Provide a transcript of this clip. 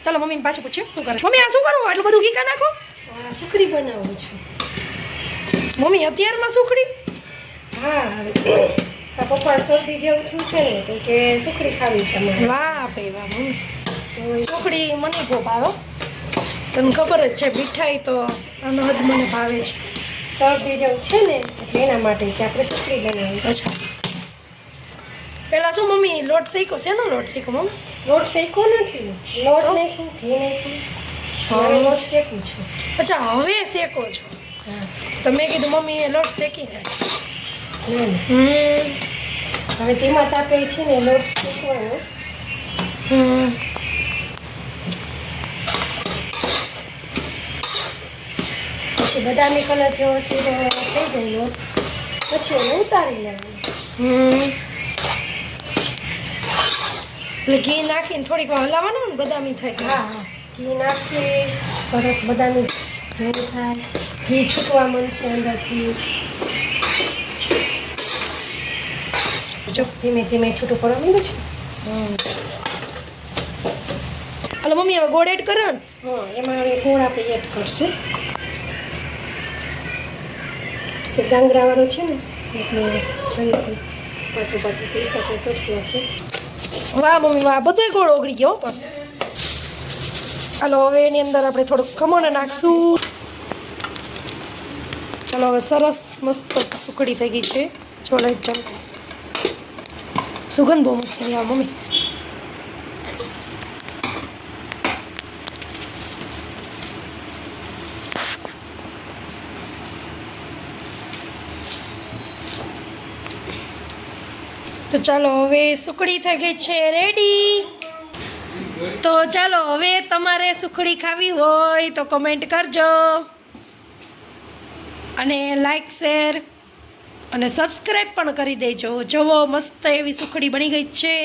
ચાલો મમ્મીને પાછું પૂછ્યું શું કરે મમ્મી આ શું કરો આટલું બધું ઘી કા નાખો સુખડી બનાવું છું મમ્મી અત્યારમાં સુખડી હા તારા પપ્પા શરદી જેવું થયું છે ને તો કે સુખડી ખાવી છે મારે વાહ ભાઈ વાહ મમ્મી તો સુખડી મને બહુ ભાવે તને ખબર જ છે મીઠાઈ તો આનો હદ મને ભાવે છે શરદી જેવું છે ને એટલે એના માટે કે આપણે સુખડી બનાવી અચ્છા પહેલાં શું મમ્મી લોટ શેકો શેનો લોટ શેકો મમ્મી લોટ શેકો નથી લોટ નાખ્યું ઘી નાખ્યું હવે લોટ શેકું છું અચ્છા હવે શેકો છો હા તો મેં કીધું મમ્મી એ લોટ શેકી નાખ હવે તેમાં તાપે છે ને લોટ શેકવાનો પછી બદામી કલર જેવો શીરો થઈ જાય લોટ પછી એને ઉતારી લેવાનું એટલે ઘી નાખીને થોડીક વાર હલાવવાનું ને બદામી થાય હા હા ઘી નાખી સરસ બદામી જેવું થાય ઘી છૂટવા મળશે અંદરથી જો ધીમે ધીમે છૂટું પડવા માંડ્યું છે હાલો મમ્મી હવે ગોળ એડ કરો ને હા એમાં હવે ગોળ આપણે એડ કરશું ગાંગરાવાળો છે ને એટલે ફરીથી પાછું પીસા તો કચું આપણે વાહ મમ્મી વાહ બધો ગોળ ઓગળી ગયો પણ હાલો હવે એની અંદર આપણે થોડુંક ખમણ નાખશું ચાલો હવે સરસ મસ્ત સુખડી થઈ ગઈ છે ચોળાઈ ચાલો સુગંધ બહુ મસ્ત આવી મમ્મી તો ચાલો હવે સુખડી થઈ ગઈ છે રેડી તો ચાલો હવે તમારે સુખડી ખાવી હોય તો કમેન્ટ કરજો અને લાઈક શેર અને સબસ્ક્રાઈબ પણ કરી દેજો જુઓ મસ્ત એવી સુખડી બની ગઈ છે